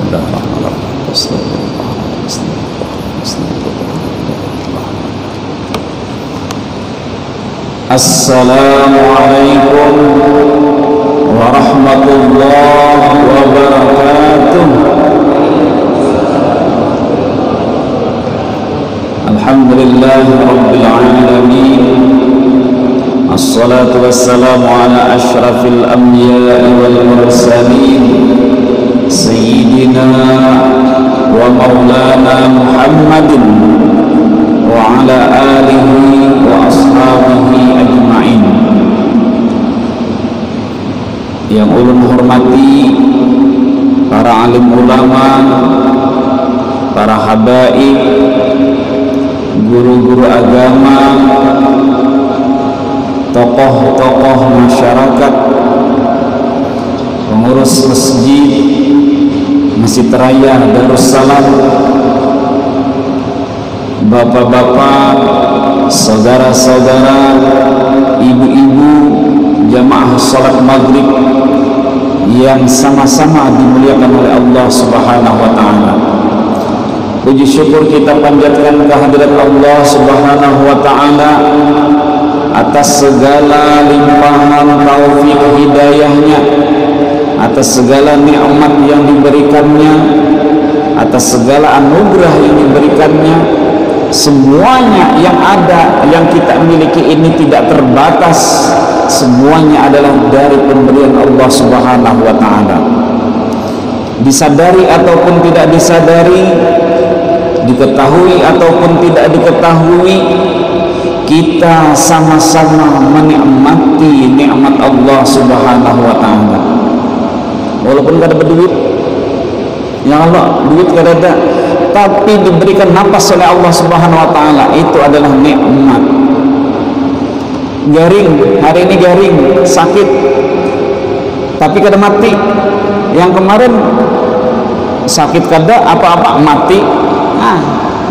Bismillahirrahmanirrahim. Assalamualaikum warahmatullahi wabarakatuh. Alhamdulillahi rabbil alamin. Assalatu wassalamu ala ashrafil anbiya'i wal mursalin Sayyidina wa maulana Muhammadin wa ala alihi wa ashabihi ajma'in. Yang ulun hormati para alim ulama, para habaib, guru-guru agama, tokoh-tokoh masyarakat, pengurus masjid Masjid Raya Darussalam, bapak-bapak, saudara-saudara, ibu-ibu, jamaah salat maghrib yang sama-sama dimuliakan oleh Allah Subhanahu wa ta'ala. Puji syukur kita panjatkan kehadirat Allah Subhanahu wa ta'ala atas segala limpahan taufik hidayahnya, atas segala nikmat yang diberikannya, atas segala anugerah yang diberikannya. Semuanya yang ada, yang kita miliki ini tidak terbatas. Semuanya adalah dari pemberian Allah Subhanahu wa ta'ala. Disadari ataupun tidak disadari, diketahui ataupun tidak diketahui, kita sama-sama menikmati nikmat Allah Subhanahu wa ta'ala. Walaupun gak ada berduit, ya Allah, duit gak ada, tapi diberikan nafas oleh Allah Subhanahu wa ta'ala, itu adalah nikmat. Garing, hari ini garing, sakit, tapi kada mati. Yang kemarin sakit kada apa-apa, mati.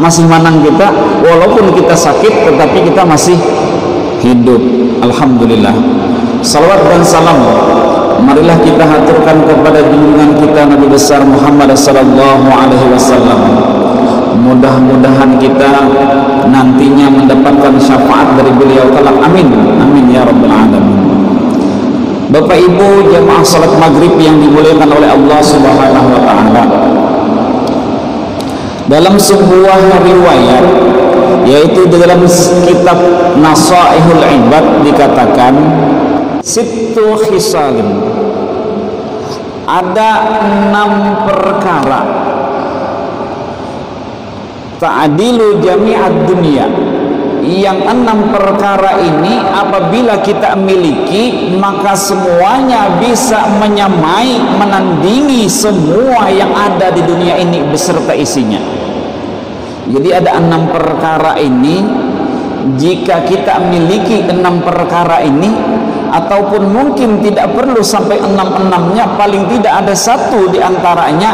Masih manang kita, walaupun kita sakit tetapi kita masih hidup. Alhamdulillah. Salawat dan salam marilah kita haturkan kepada junjungan kita Nabi besar Muhammad sallallahu alaihi wasallam. Mudah-mudahan kita nantinya mendapatkan syafaat dari beliau kelak. Amin. Amin ya rabbal alamin. Bapak Ibu jamaah salat maghrib yang dimuliakan oleh Allah Subhanahu wa taala. Dalam sebuah riwayat, yaitu dalam kitab Nasaihul Ibad, dikatakan sittu khisalin, ada 6 perkara ta'adilu jami'ad dunia, yang 6 perkara ini apabila kita miliki maka semuanya bisa menyamai, menandingi semua yang ada di dunia ini beserta isinya. Jadi ada 6 perkara ini, jika kita miliki 6 perkara ini, ataupun mungkin tidak perlu sampai 6-6-nya, paling tidak ada 1 di antaranya,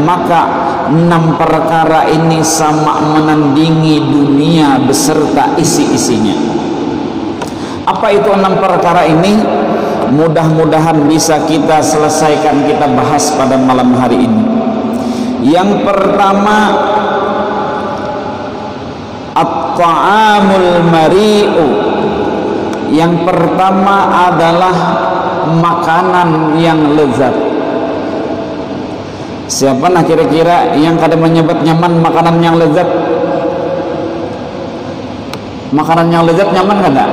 maka 6 perkara ini sama menandingi dunia beserta isi-isinya. Apa itu 6 perkara ini? Mudah-mudahan bisa kita selesaikan, kita bahas pada malam hari ini. Yang pertama, at-ta'amul mari'u. Yang pertama adalah makanan yang lezat. Siapa nah kira-kira yang kada menyebut nyaman makanan yang lezat? Makanan yang lezat nyaman kada?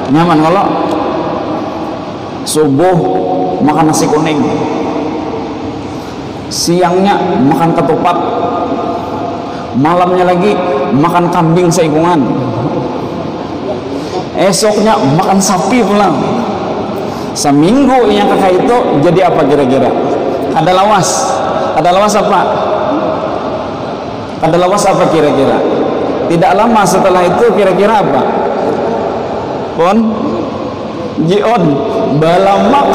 Nyaman. Kalau subuh makan nasi kuning, siangnya makan ketupat, malamnya lagi makan kambing seikungan, esoknya makan sapi pulang. Seminggu yang kakak itu jadi apa kira-kira? Ada lawas. Ada lawas apa? Ada lawas apa kira-kira? Tidak lama setelah itu kira-kira apa? Pon jion balamak.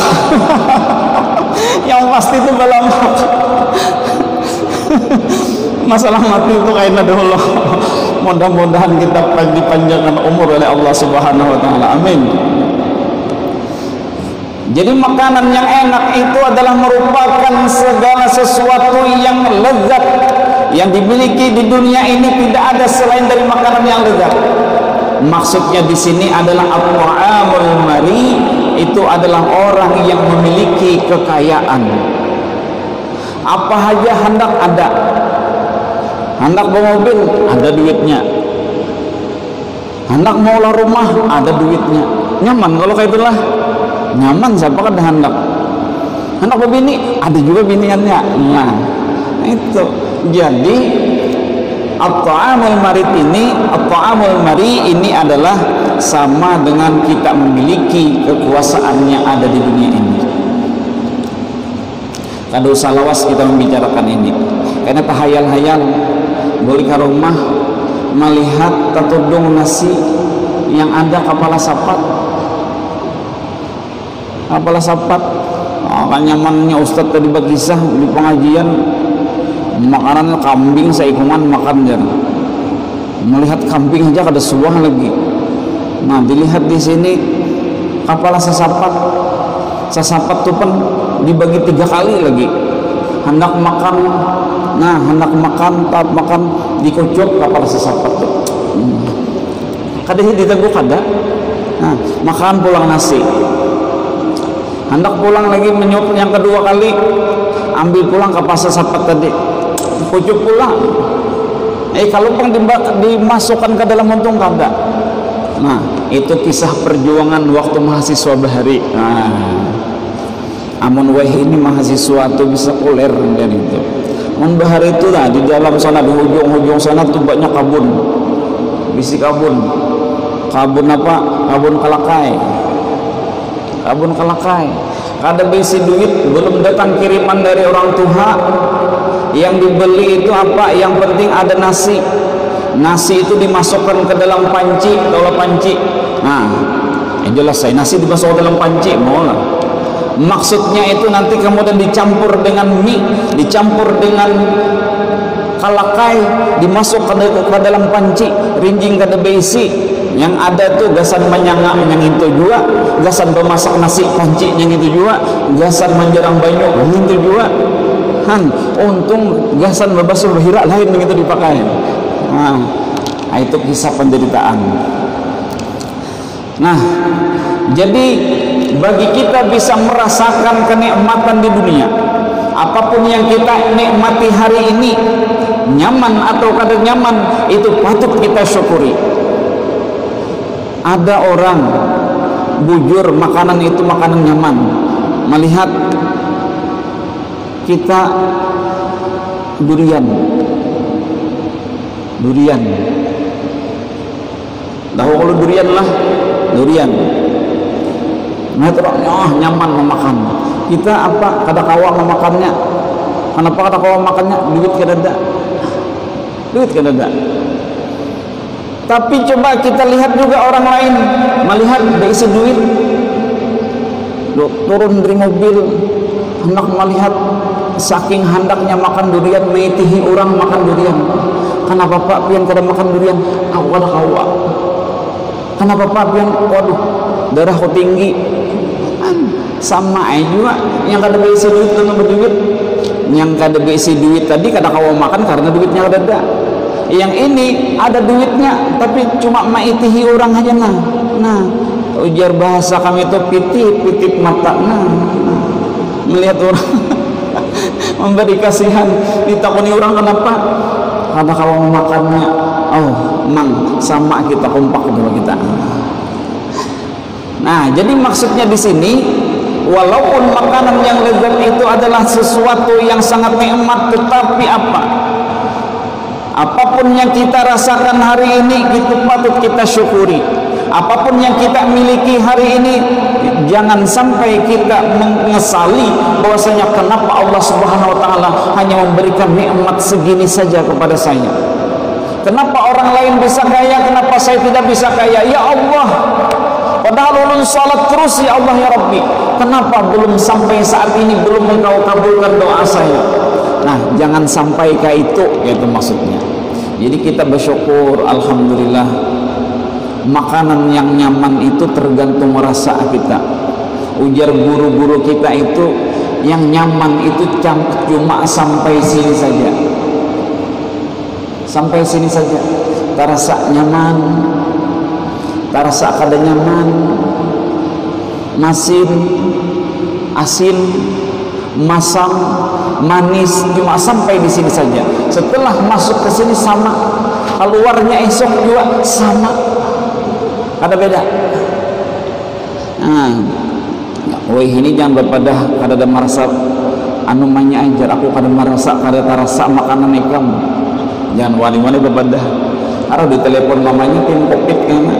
Yang pasti itu balamak. Masalah mati itu kayaknya dulu. Mudah-mudahan kita dipanjangkan umur oleh Allah Subhanahu wa taala. Amin. Jadi makanan yang enak itu adalah merupakan segala sesuatu yang lezat yang dimiliki di dunia ini, tidak ada selain dari makanan yang lezat. Maksudnya di sini adalah at-ta'amul mari, itu adalah orang yang memiliki kekayaan. Apa aja hendak ada. Hendak bawa mobil, ada duitnya. Hendak mau lah rumah, ada duitnya. Nyaman kalau kayak itulah. Nyaman siapa kan hendak. Hendak berbini, ada juga biniannya. Nah, itu. Jadi at-ta'amul mari ini adalah sama dengan kita memiliki kekuasaan yang ada di dunia ini. Kada usah lawas kita membicarakan ini, karena tahayal-hayal boleh ke rumah melihat tatudung nasi yang ada kepala sapat kan nyamannya Ustadz tadi berkisah di pengajian, makanan kambing seikungan makan jar, melihat kambing aja kada suah lagi. Nah, dilihat di sini kepala sesapat tuh pun dibagi 3 kali lagi. Hendak makan, nah hendak makan, tahap makan dikocok kepala sesapat tuh. Kada diteguh kada. Nah, makan pulang nasi. Hendak pulang lagi menyuap yang kedua kali, ambil pulang kepala sesapat tadi. Kocok pulang. Kalau pun dimasukkan ke dalam untung kada. Nah, itu kisah perjuangan waktu mahasiswa bahari. Nah, amun weh ini mahasiswa tuh bisa kuler dan itu. Amun bahari itu lah di dalam sana, di ujung-ujung sana tuh banyak kabun. Bisi kabun. Kabun apa? Kabun kalakai. Kabun kalakai. Kada bisi duit, belum datang kiriman dari orang tua. Yang dibeli itu apa? Yang penting ada nasi. Nasi itu dimasukkan ke dalam panci, kalau panci. Nah, jelas saya nasi dimasukkan ke dalam panci, mau lah. Maksudnya itu nanti kemudian dicampur dengan mie, dicampur dengan kalakai, dimasuk ke dalam panci, rinjing kada besi. Yang ada tuh gasan menyangak yang itu juga, gasan bemasak nasi panci yang itu juga, gasan menjerang banyu yang itu juga. Untung gasan berbasuh bahira lain begitu dipakai. Nah, itu kisah penderitaan. Nah, jadi bagi kita bisa merasakan kenikmatan di dunia, apapun yang kita nikmati hari ini, nyaman atau kada nyaman, itu patut kita syukuri. Ada orang bujur makanan itu makanan nyaman, melihat kita durian tahu kalau durian lah, durian nyaman memakan. Kita apa kada kawa memakannya. Kenapa kada kawa makannya? Duit kada ada. Tapi coba kita lihat juga orang lain melihat berisi duit, turun dari mobil, hendak melihat saking hendaknya makan durian, meitihi orang makan durian. Kenapa Pak pian kada makan durian? Awal hawa. Kenapa Pak pian? Waduh, darahku tinggi. Sama aja juga yang kada berisi duit dan berduit. Yang kada berisi duit tadi kada kawa makan karena duitnya kada ada. Yang ini ada duitnya tapi cuma maitihi orang aja. Nah, ujar bahasa kami itu pitip mata. Nah, melihat orang memberi kasihan, ditakuni orang kenapa? Karena kalau makannya, mang sama kita kompak dulu kita. Nah, jadi maksudnya di sini, walaupun makanan yang lezat itu adalah sesuatu yang sangat nikmat, tetapi apa? Apapun yang kita rasakan hari ini, itu patut kita syukuri. Apapun yang kita miliki hari ini, jangan sampai kita mengesali bahwasanya kenapa Allah Subhanahu wa taala hanya memberikan nikmat segini saja kepada saya. Kenapa orang lain bisa kaya, kenapa saya tidak bisa kaya? Ya Allah, padahal ulun salat terus ya Allah ya Rabbi. Kenapa belum sampai saat ini belum Engkau kabulkan doa saya? Nah, jangan sampai ke itu, itu maksudnya. Jadi kita bersyukur, alhamdulillah. Makanan yang nyaman itu tergantung rasa kita. Ujar guru-guru kita itu, yang nyaman itu cuma sampai sini saja. Sampai sini saja. Tarasa nyaman, tarasa kada nyaman, masin, asin, masam, manis, cuma sampai di sini saja. Setelah masuk ke sini sama, keluarnya esok juga sama, ada beda. Nah, woi ini jangan berpadah kada ada merasa anu manya ajar aku kada merasa kada terasa makanan ikam. Jangan wali-wali berpadah. Harus ditelepon mamanya pin covid kana.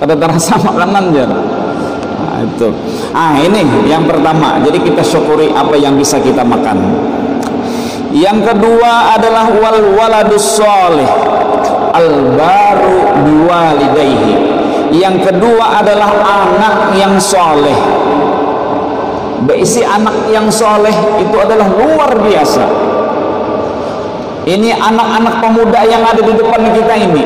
Kada terasa makanan jar. Nah, itu. Ini yang pertama. Jadi kita syukuri apa yang bisa kita makan. Yang kedua adalah wal waladus sholih al baru biwalidayhi. Yang kedua adalah anak yang soleh. Berisi anak yang soleh itu adalah luar biasa. Ini anak-anak pemuda yang ada di depan kita ini,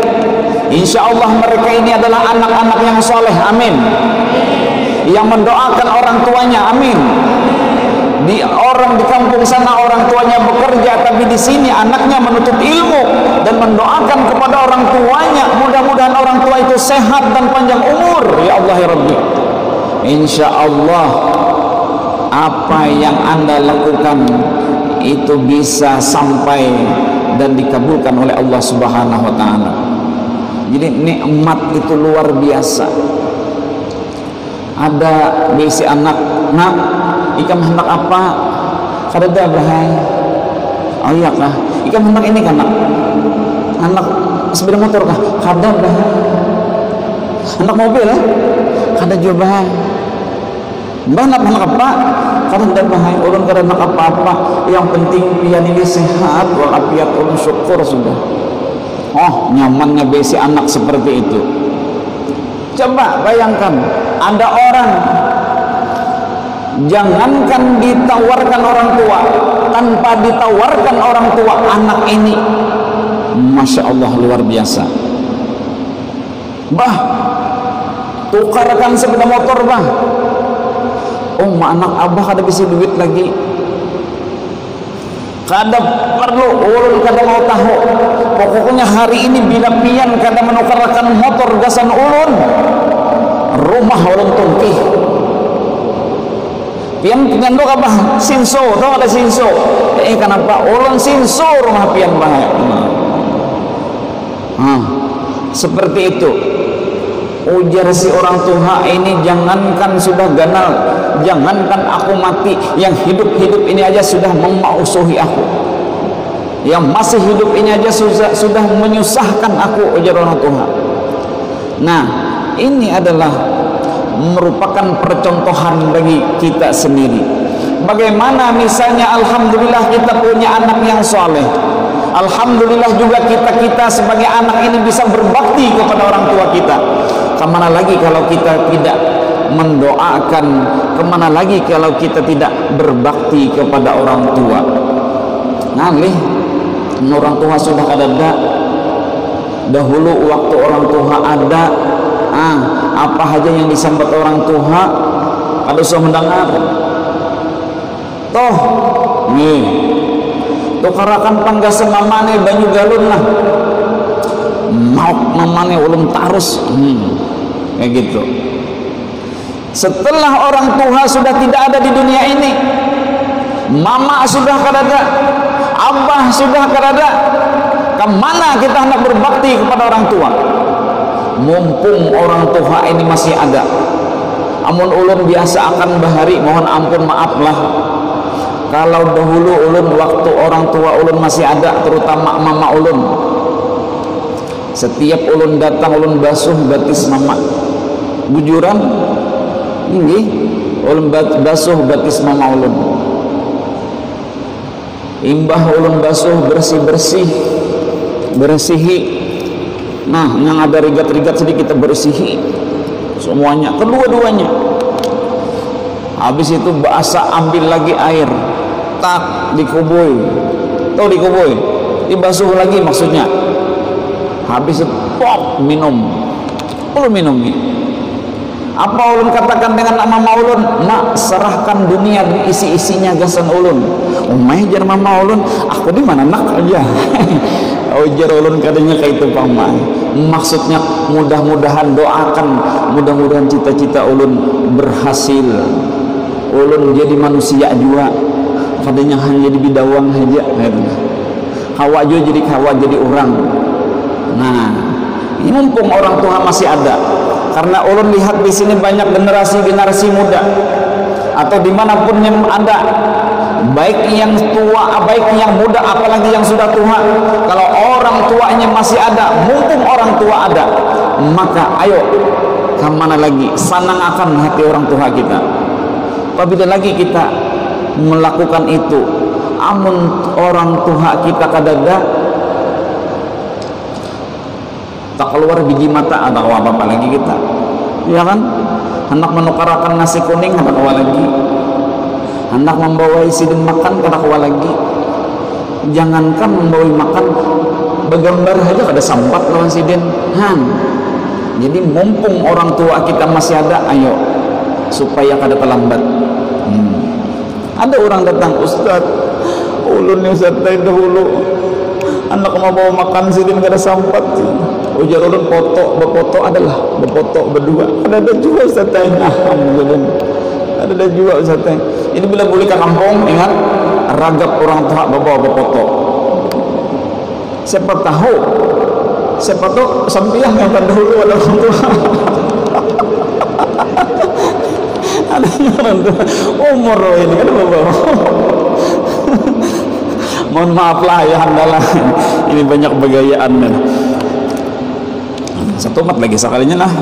insya Allah mereka ini adalah anak-anak yang soleh, amin. Yang mendoakan orang tuanya, amin. Orang di kampung sana orang tuanya bekerja, tapi di sini anaknya menuntut ilmu dan mendoakan kepada orang tuanya, mudah-mudahan orang tua itu sehat dan panjang umur, ya Allah ya Rabbi. Insya Allah apa yang Anda lakukan itu bisa sampai dan dikabulkan oleh Allah Subhanahu wa taala. Jadi nikmat itu luar biasa. Ada bisi anak, nak ikam hendak apa? Kada ada bahaya. Oh iya kah? Ikam hendak ini kan nak? Anak sepeda motor kah? Kada bahaya. Anak mobil kada juga bahaya. Mbah nak hendak apa? Kada ada bahaya. Ulun kada hendak apa-apa. Yang penting pian ini sehat walafiat, ulun syukur sudah. Oh, nyamannya besi anak seperti itu. Coba bayangkan, ada orang jangankan ditawarkan orang tua, tanpa ditawarkan orang tua, anak ini Masya Allah luar biasa. Bah, tukarkan sepeda motor bang. Oh, anak abah kada bisa duit lagi, kada perlu, ulun kada mau tahu. Pokoknya hari ini bila pian kada menukarkan motor gasan ulun, rumah ulun tungkih. Pian ngandok apa? Sinso, tahu ada sinso? Kenapa? Ulun sinso rumah pian bahaya. Seperti itu. Ujar si orang tua ini, jangankan sudah ganal, jangankan aku mati, yang hidup-hidup ini aja sudah memausuhi aku, yang masih hidup ini aja sudah menyusahkan aku, ujar orang tua. Nah, ini adalah merupakan percontohan bagi kita sendiri. Bagaimana misalnya alhamdulillah kita punya anak yang soleh, alhamdulillah juga kita sebagai anak ini bisa berbakti kepada orang tua kita. Kemana lagi kalau kita tidak mendoakan, kemana lagi kalau kita tidak berbakti kepada orang tua. Ngalih orang tua sudah ada. Dahulu waktu orang tua ada, apa aja yang disambat orang tua kada usah mendengar. Toh nih tukarakan panggasan mamane banyu galon lah, mau mamane ulun tarus, kayak gitu. Setelah orang tua sudah tidak ada di dunia ini, mama sudah kada ada, abah sudah kada ada, kemana kita hendak berbakti kepada orang tua? Mumpung orang tua ini masih ada, amun ulun biasa akan bahari, mohon ampun maaflah kalau dahulu ulun waktu orang tua ulun masih ada, terutama mama ulun, setiap ulun datang ulun basuh batis mama. Bujuran ini ulun basuh batis mama ulun, imbah ulun basuh bersihi. Nah, yang ada rigat-rigat sedikit kita bersihi semuanya, kedua-duanya. Habis itu basah, ambil lagi air, tak dikubui, tahu dikubui, dibasuh lagi maksudnya. Habis itu pop minum, perlu minum nih. Apa ulun katakan dengan mama ulun? Mak, serahkan dunia dan isi-isinya gasan ulun. Umay jar mama ulun, aku di mana nak aja. Ujar ulun katanya kayak itu paman. Maksudnya mudah-mudahan doakan, mudah-mudahan cita-cita ulun berhasil. Ulun jadi manusia juga. Katanya hanya jadi bidawang aja. Kawa juga jadi kawa jadi orang. Nah, ini mumpung orang tua masih ada. Karena ulun lihat di sini banyak generasi muda atau dimanapun yang ada, baik yang tua, baik yang muda, apalagi yang sudah tua. Kalau orang tuanya masih ada, mumpung orang tua ada, maka ayo kemana lagi, senang akan hati orang tua kita. Apabila lagi kita melakukan itu, amun orang tua kita kadada tak keluar biji mata atau apa-apa lagi kita, ya kan? Hendak menukarakan nasi kuning hendak kawa lagi, hendak membawa sidin makan hendak kawa lagi. Jangankan membawa makan, bergambar aja kada sampat lawan sidin. Jadi mumpung orang tua kita masih ada, ayo supaya kada terlambat. Ada orang datang, Ustaz, ulun ni Ustaz dahulu anak mau bawa makan sidin kada sampat. Ujar ulun berfoto adalah berfoto berdua. Ada juga Ustaz. Alhamdulillah. Ada juga Ustaz. Ini bila boleh ke kampung, ingat ragap orang tua bawa berfoto. Siapa tahu sampiang yang terdahulu ada orang tua. Ada orang tua umur ini kan bawa. Mohon maaf lah ya handalah. Ini banyak begayaan. Satu mat lagi sekalinya lah.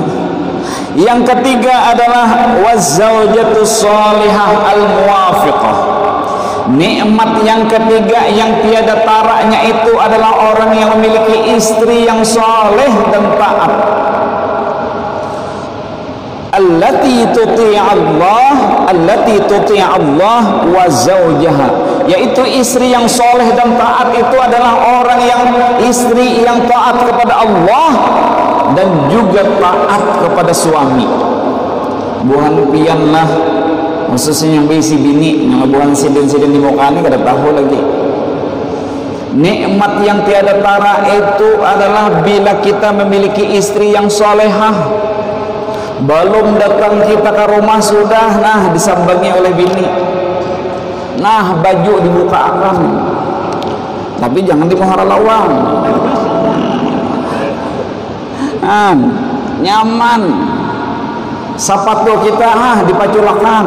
Yang ketiga adalah wazzaujatu shalihah al-muwafiqah. Nikmat yang ketiga yang tiada taraknya itu adalah orang yang memiliki istri yang saleh dan taat. Allati tuti' Allah wa zaujaha, yaitu istri yang soleh dan taat itu adalah orang yang istri yang taat kepada Allah dan juga taat kepada suami. Buhan pianlah khususnya yang berisi bini, yang buhan sidin-sidin di muka ini kada tahu lagi. Nikmat yang tiada tara itu adalah bila kita memiliki istri yang solehah. Belum datang kita ke rumah sudah disambangi oleh bini, baju dibuka akan, tapi jangan dimuhara lawang. Nyaman. Sepatu kita dipaculakan.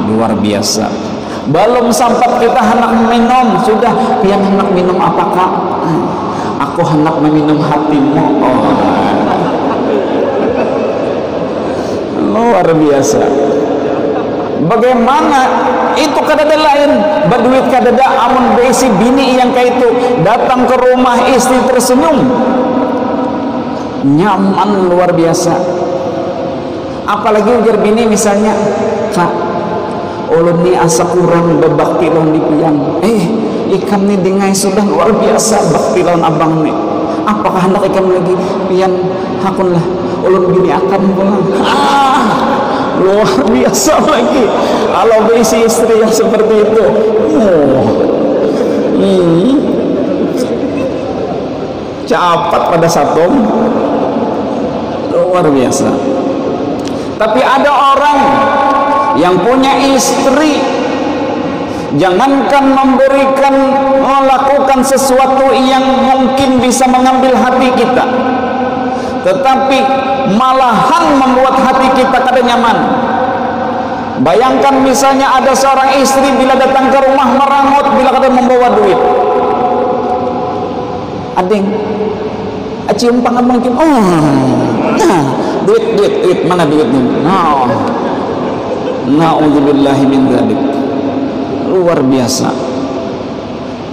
Luar biasa. Belum sempat kita hendak minum sudah pian hendak minum apakah? Aku hendak meminum hatimu. Luar biasa. Bagaimana itu kadada lain berduit kadada amun berisi bini yang kayak itu datang ke rumah istri tersenyum nyaman luar biasa. Apalagi ujar bini misalnya, Kak ulun ni asa kurang bebakti lawan di piang, ikam ni dengai sudah luar biasa bakti lawan abang ni. Apakah hendak ikam lagi pian hakunlah ulun bini akan pulang. Luar biasa lagi kalau berisi istri yang seperti itu. Capat pada satu luar biasa. Tapi ada orang yang punya istri, jangankan melakukan sesuatu yang mungkin bisa mengambil hati kita, tetapi malahan membuat hati kita kada nyaman. Bayangkan misalnya ada seorang istri bila datang ke rumah merangut bila kada membawa duit. Ading, cium tangan mungkin, duit mana duitnya? Na'udzubillahi min dzalik. Luar biasa.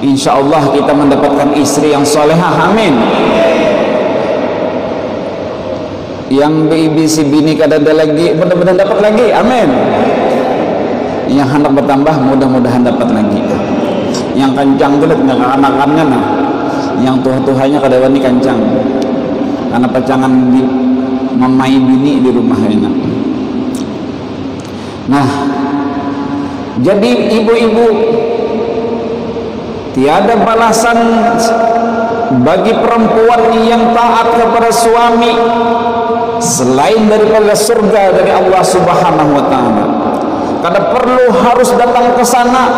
Insyaallah kita mendapatkan istri yang salehah, amin. Yang si bini kadada lagi mudah-mudahan dapat lagi, amin. Yang hendak bertambah mudah-mudahan dapat lagi. Yang kancang itu lihat anak-anaknya yang tuh-tuhannya kada wani kancang karena pacangan memai bini di rumah enak. Nah, jadi ibu-ibu, tiada balasan bagi perempuan yang taat kepada suami selain daripada surga dari Allah Subhanahu wa taala. Kada perlu harus datang ke sana,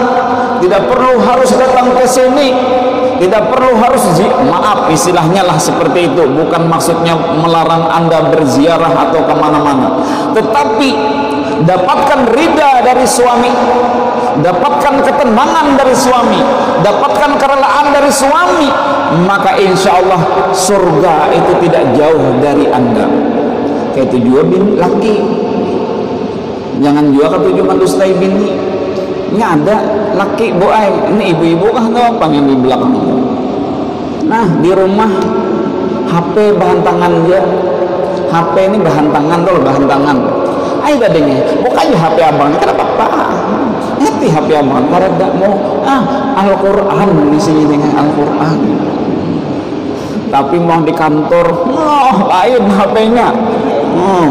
tidak perlu harus datang ke sini, tidak perlu harus maaf istilahnya lah seperti itu, bukan maksudnya melarang Anda berziarah atau kemana-mana, tetapi dapatkan ridha dari suami, dapatkan ketenangan dari suami, dapatkan kerelaan dari suami, maka insya Allah surga itu tidak jauh dari Anda. Kayak itu juga laki, jangan juga ketujuh mandustai bini. Ini ada laki boai, ini ibu-ibu kah atau apa yang di belakang? Nah, di rumah HP bahan tangan dia, HP ini bahan tangan tuh, bahan tangan. Ayo gadingnya, bukannya HP abang, kenapa pak? Ngerti HP abang, karena tidak mau Al-Quran di sini dengan Al-Quran. Tapi mau di kantor, lain HP-nya.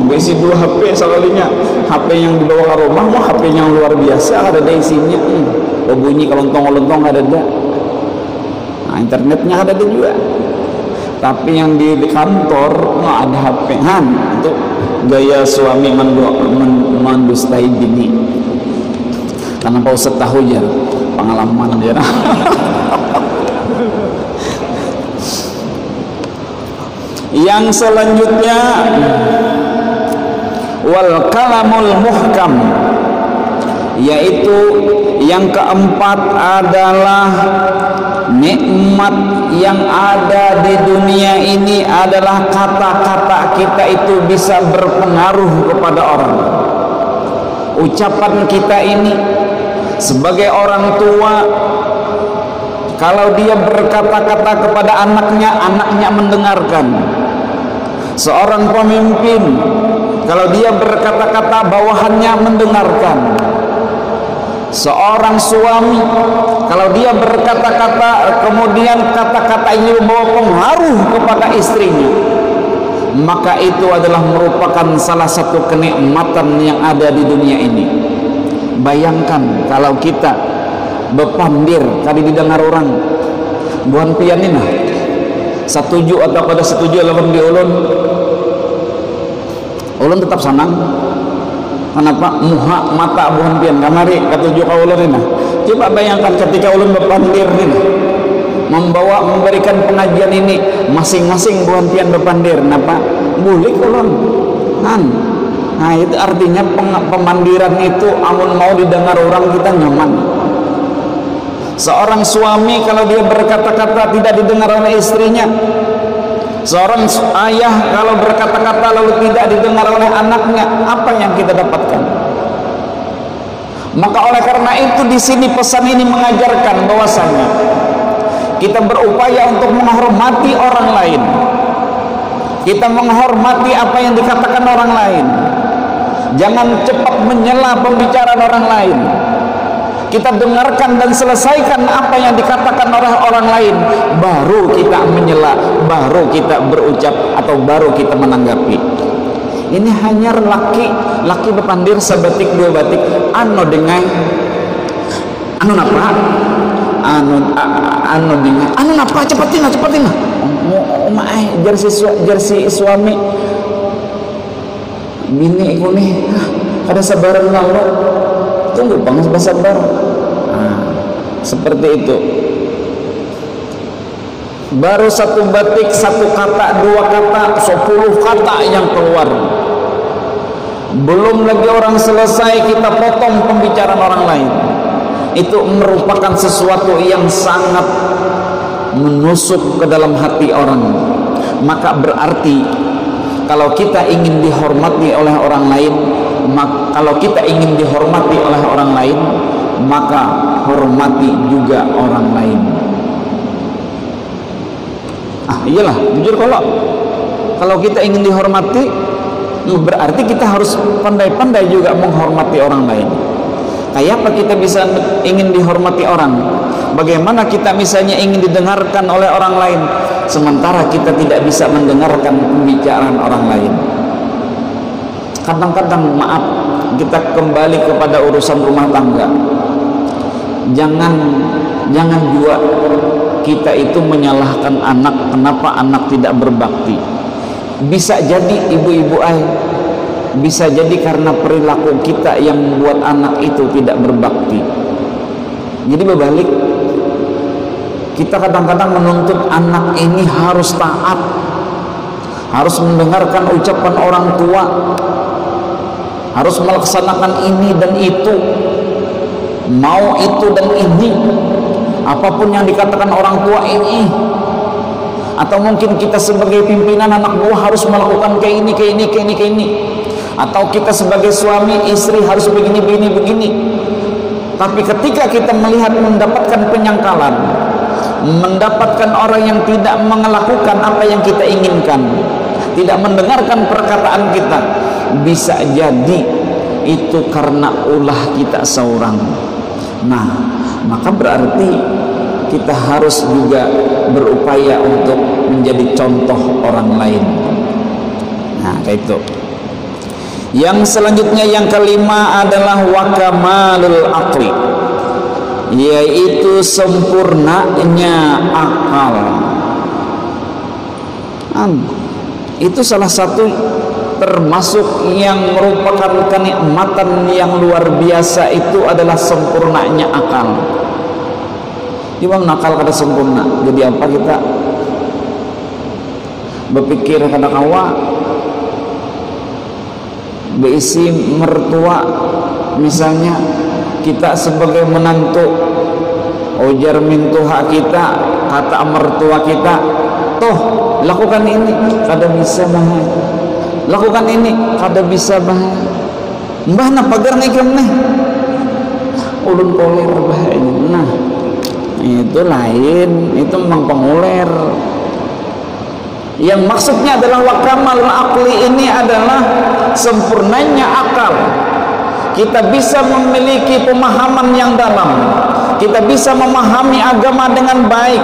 Besi 2 HP sekalinya. HP yang dibawa ke rumah, mau HP yang luar biasa, ada isinya. Bunyi kelontong-kelontong ada. Nah, internetnya ada juga. Tapi yang di kantor, ada HP. Itu gaya suami mendustai bini. Karena Pak Ustaz tahu ya, pengalaman dia. Yang selanjutnya wal kalamul muhkam, yaitu yang keempat adalah nikmat yang ada di dunia ini adalah kata-kata kita itu bisa berpengaruh kepada orang. Ucapan kita ini sebagai orang tua, kalau dia berkata-kata kepada anaknya, anaknya mendengarkan. Seorang pemimpin, kalau dia berkata-kata, bawahannya mendengarkan. Seorang suami, kalau dia berkata-kata, kemudian kata-kata ini membawa pengaruh kepada istrinya, maka itu adalah merupakan salah satu kenikmatan yang ada di dunia ini. Bayangkan kalau kita bepandir tadi didengar orang buan pian ini setuju atau pada setuju lawan di ulun tetap senang. Kenapa? Muha mata buan pian kamari ketuju ka ulun ini. Coba bayangkan ketika ulun bepandir ini memberikan pengajian ini, masing-masing buan pian bepandir napa bulik ulun nah itu artinya pemandiran itu amun mau didengar orang kita nyaman. Seorang suami kalau dia berkata-kata tidak didengar oleh istrinya, seorang ayah kalau berkata-kata lalu tidak didengar oleh anaknya, apa yang kita dapatkan? Maka oleh karena itu di sini pesan ini mengajarkan bahwasanya kita berupaya untuk menghormati orang lain, kita menghormati apa yang dikatakan orang lain, jangan cepat menyela pembicaraan orang lain. Kita dengarkan dan selesaikan apa yang dikatakan oleh orang lain, baru kita menyela, baru kita berucap atau baru kita menanggapi. Ini hanya laki bepandir sebatik 2 batik anu dengan anu napa anu dengan anu napa cepetin jersi suami bini iku nih ada sabaran lalu tunggu bang sabar. Seperti itu. Baru 1 batik, 1 kata, 2 kata, 10 kata yang keluar. Belum lagi orang selesai kita potong pembicaraan orang lain. Itu merupakan sesuatu yang sangat menusuk ke dalam hati orang. Maka berarti kalau kita ingin dihormati oleh orang lain, maka hormati juga orang lain. Iyalah, jujur kalau kita ingin dihormati, berarti kita harus pandai-pandai juga menghormati orang lain. Kayak apa kita bisa ingin dihormati orang? Bagaimana kita misalnya ingin didengarkan oleh orang lain, sementara kita tidak bisa mendengarkan pembicaraan orang lain? kadang-kadang maaf, kita kembali kepada urusan rumah tangga. Jangan juga kita itu menyalahkan anak, kenapa anak tidak berbakti. Bisa jadi ibu-ibu bisa jadi karena perilaku kita yang membuat anak itu tidak berbakti. Jadi berbalik, kita kadang-kadang menuntut anak ini harus taat, harus mendengarkan ucapan orang tua, harus melaksanakan ini dan itu, mau itu dan ini, apapun yang dikatakan orang tua ini. Atau mungkin kita sebagai pimpinan anak buah harus melakukan kayak ini. Atau kita sebagai suami istri harus begini. Tapi ketika kita melihat mendapatkan penyangkalan, mendapatkan orang yang tidak melakukan apa yang kita inginkan, tidak mendengarkan perkataan kita, bisa jadi itu karena ulah kita seorang. Nah, maka berarti kita harus juga berupaya untuk menjadi contoh orang lain. Nah, kayak itu. Yang selanjutnya, yang kelima adalah wakamalul aqli, yaitu sempurnanya akal. Itu salah satu termasuk yang merupakan kenikmatan yang luar biasa, itu adalah sempurnanya akal. Cuma nakal kada sempurna, jadi apa kita berpikir kada kawa beisi mertua, misalnya kita sebagai menantu ujar mintuha kita, kata mertua kita, toh lakukan ini kada bisa bah, lakukan ini kada bisa bah, mbah na pagar nikam nih ulun poler bah. Nah itu lain, itu memang penguler. Yang maksudnya adalah wakamal aqli ini adalah sempurnanya akal. Kita bisa memiliki pemahaman yang dalam, kita bisa memahami agama dengan baik,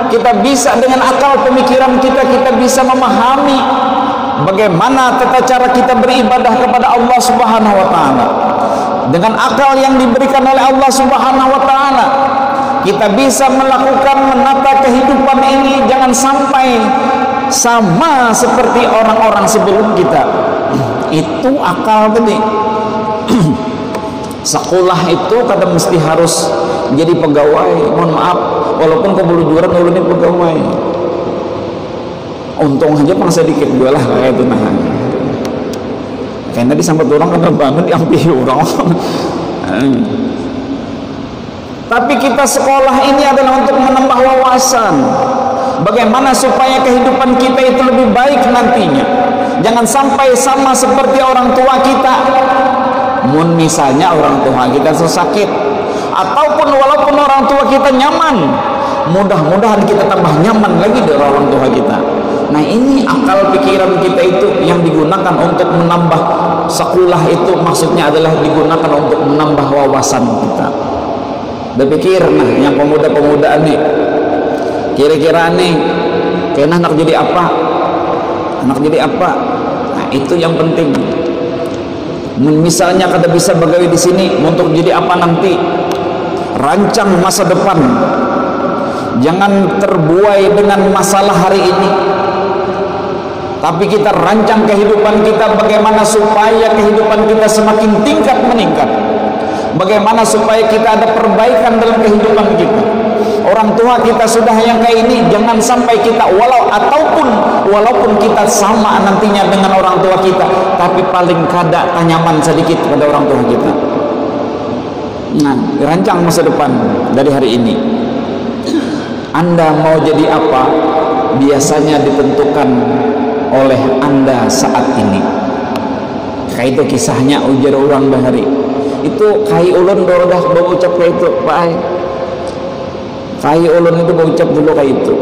kita bisa dengan akal pemikiran kita bisa memahami bagaimana tata cara kita beribadah kepada Allah Subhanahu wa taala. Dengan akal yang diberikan oleh Allah Subhanahu wa taala, kita bisa melakukan menata kehidupan ini jangan sampai sama seperti orang-orang sebelum kita. Itu akal tadi. Sekolah itu kadang mesti harus jadi pegawai. Mohon maaf, walaupun kebelujuran ulun ini pegawai, untung aja pang sedikit gue lah kayak itu. Nah, karena disambat orang kena banget diambil orang. Tapi kita sekolah ini adalah untuk menambah wawasan, bagaimana supaya kehidupan kita itu lebih baik nantinya. Jangan sampai sama seperti orang tua kita. Mun misalnya orang tua kita sakit, ataupun walaupun orang tua kita nyaman, mudah-mudahan kita tambah nyaman lagi dari orang tua kita. Nah, ini akal pikiran kita itu yang digunakan untuk menambah sekolah itu, maksudnya adalah digunakan untuk menambah wawasan kita. Berpikir, nah yang pemuda-pemudaan nih, kira-kira nih kena anak jadi apa, nah itu yang penting. Misalnya kada bisa begawi di sini, untuk jadi apa nanti, rancang masa depan, jangan terbuai dengan masalah hari ini, tapi kita rancang kehidupan kita bagaimana supaya kehidupan kita semakin tingkat meningkat. Bagaimana supaya kita ada perbaikan dalam kehidupan kita. Orang tua kita sudah yang kayak ini, jangan sampai kita walaupun kita sama nantinya dengan orang tua kita, tapi paling kada tanyaman sedikit pada orang tua kita. Nah, rancang masa depan dari hari ini. Anda mau jadi apa, biasanya ditentukan oleh Anda saat ini. Kayak itu kisahnya ujar orang bahari. Itu kai ulun dah berucap kayak itu, Pak. Kai ulun itu berucap dulu kayak itu.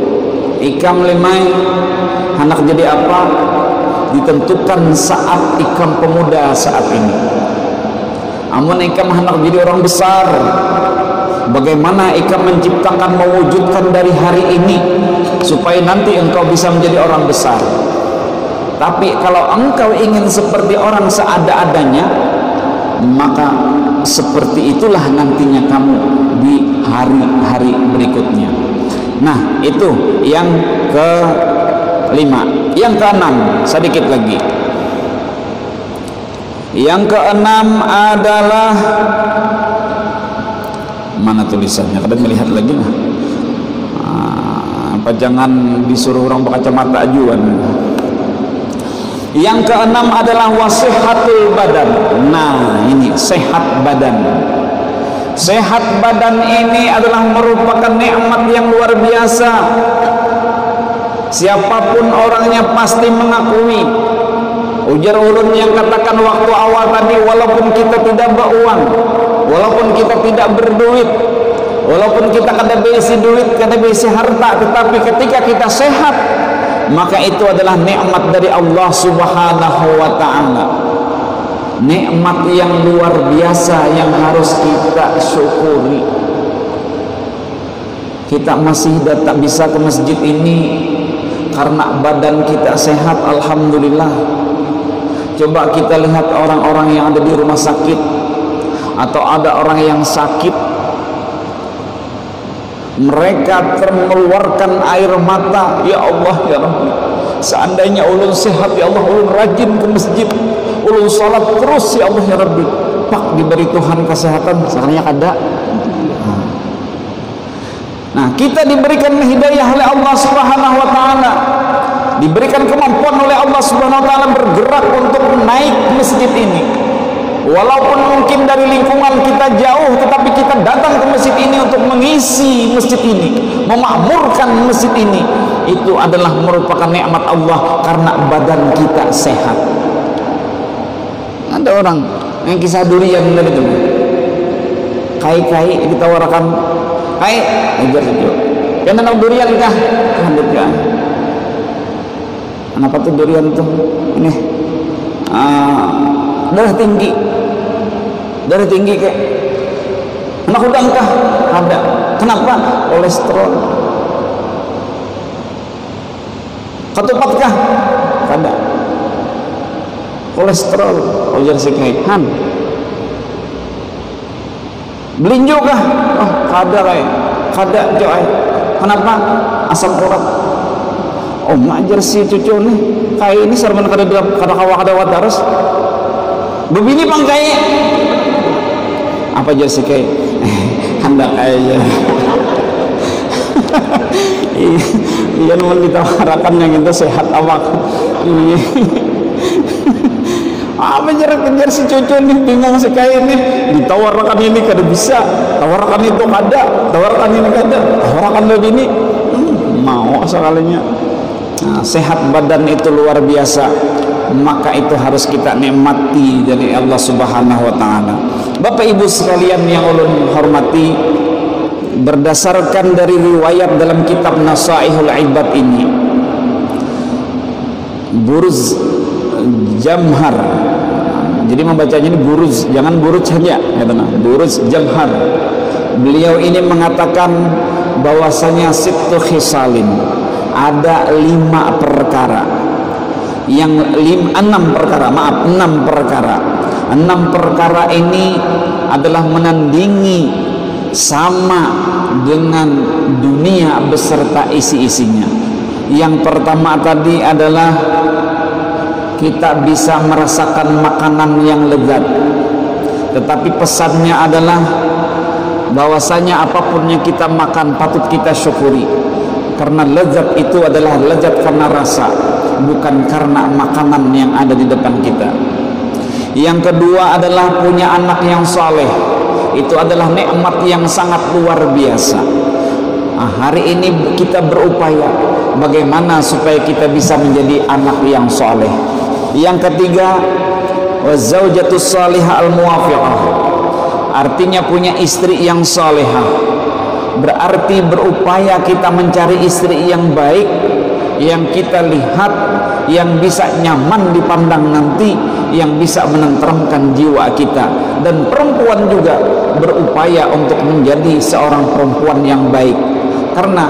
Ikam lemai anak jadi apa ditentukan saat ikam pemuda saat ini. Amun ikam anak jadi orang besar, bagaimana ikam menciptakan, mewujudkan dari hari ini supaya nanti engkau bisa menjadi orang besar. Tapi kalau engkau ingin seperti orang seada-adanya, maka seperti itulah nantinya kamu di hari-hari berikutnya. Nah, itu yang kelima. Yang keenam, sedikit lagi. Yang keenam adalah, mana tulisannya? Kadang melihat lagi lah. Apa jangan disuruh orang berkacamata ajuan. Yang keenam adalah wasihatul badan. Nah, ini sehat badan. Sehat badan ini adalah merupakan nikmat yang luar biasa. Siapapun orangnya pasti mengakui. Ujar ulun yang katakan waktu awal tadi, walaupun kita tidak beruang, walaupun kita tidak berduit, walaupun kita kada berisi duit, kada berisi harta, tetapi ketika kita sehat, maka itu adalah nikmat dari Allah Subhanahu wa ta'ala. Nikmat yang luar biasa yang harus kita syukuri. Kita masih tak bisa ke masjid ini karena badan kita sehat, alhamdulillah. Coba kita lihat orang-orang yang ada di rumah sakit, atau ada orang yang sakit, mereka mengeluarkan air mata. Ya Allah, ya Rabbi, seandainya ulun sehat, ya Allah, ulun rajin ke masjid, ulun salat terus, ya Allah, ya Rabbi. Pak, diberi Tuhan kesehatan, sebenarnya kada. Nah, kita diberikan hidayah oleh Allah Subhanahu wa ta'ala, diberikan kemampuan oleh Allah Subhanahu wa ta'ala bergerak untuk naik masjid ini. Walaupun mungkin dari lingkungan kita jauh, tetapi kita datang ke masjid ini untuk mengisi masjid ini, memakmurkan masjid ini. Itu adalah merupakan nikmat Allah karena badan kita sehat. Ada orang yang kisah durian tadi itu, kai-kai ditawarkan, kai, ajar saja. Yang nanam durian kah? Lanjutkan. Kenapa tuh durian tuh? Ini darah tinggi, darah tinggi kayak anak udang kah? Ada. Kenapa? Kolesterol. Ketupat kah? Ada. Kolesterol. Ujar si kaihan. Belinjo kah? Oh, kada kayak. Kada coy. Kenapa? Asam urat. Oh, majar si cucu nih, kayak ini serban kada kawa kada watarus. Begini bang kayak apa aja sih kayak hendak aja. Iya, mau ditawarkan yang itu sehat awak. Apa kejar si cucu nih, bingung si kayak ini, ditawarkan ini kada bisa, tawarkan itu kada, tawarkan ini kada, tawarkan begini, mau sekalinya. Nah, sehat badan itu luar biasa, maka itu harus kita nikmati dari Allah Subhanahu wa ta'ala. Bapak Ibu sekalian yang ulun hormati, berdasarkan dari riwayat dalam kitab Nasaihul Ibad ini, Buruz Jamhar, jadi membacanya ini Buruz, jangan Buruz saja, Buruz Jamhar. Beliau ini mengatakan bahwasanya sittu khisalin, ada 5 perkara, yang 6 perkara, maaf 6 perkara. 6 perkara ini adalah menandingi sama dengan dunia beserta isi-isinya. Yang pertama tadi adalah kita bisa merasakan makanan yang lezat, tetapi pesannya adalah bahwasanya apapun yang kita makan patut kita syukuri, karena lezat itu adalah lezat karena rasa, bukan karena makanan yang ada di depan kita. Yang kedua adalah punya anak yang soleh. Itu adalah nikmat yang sangat luar biasa. Nah, hari ini kita berupaya bagaimana supaya kita bisa menjadi anak yang soleh. Yang ketiga, wazaujatus salihah al-muwafiqah, artinya punya istri yang solehah. Berarti berupaya kita mencari istri yang baik, yang kita lihat, yang bisa nyaman dipandang nanti, yang bisa menenteramkan jiwa kita. Dan perempuan juga berupaya untuk menjadi seorang perempuan yang baik, karena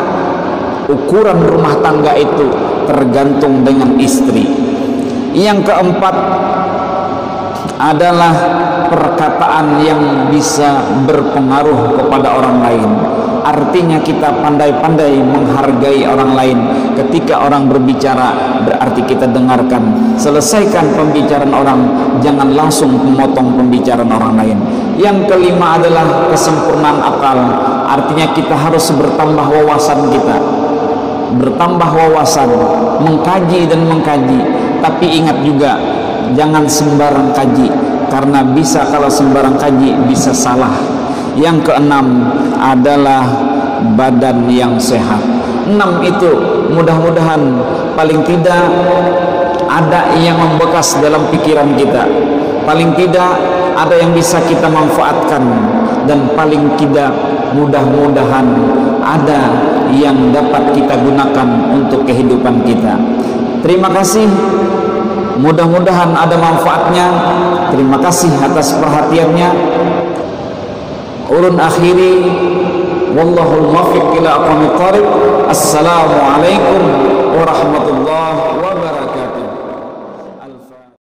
ukuran rumah tangga itu tergantung dengan istri. Yang keempat adalah perkataan yang bisa berpengaruh kepada orang lain. Artinya kita pandai-pandai menghargai orang lain. Ketika orang berbicara, berarti kita dengarkan, selesaikan pembicaraan orang, jangan langsung memotong pembicaraan orang lain. Yang kelima adalah kesempurnaan akal. Artinya kita harus bertambah wawasan kita, bertambah wawasan, mengkaji dan mengkaji. Tapi ingat juga, jangan sembarang kaji, karena bisa kalau sembarang kaji bisa salah. Yang keenam adalah badan yang sehat. 6 itu mudah-mudahan paling tidak ada yang membekas dalam pikiran kita, paling tidak ada yang bisa kita manfaatkan, dan paling tidak mudah-mudahan ada yang dapat kita gunakan untuk kehidupan kita. Terima kasih, mudah-mudahan ada manfaatnya. Terima kasih atas perhatiannya. Urun akhiri, wallahul muwaffiq ila aqwamit thariq. Assalamualaikum warahmatullahi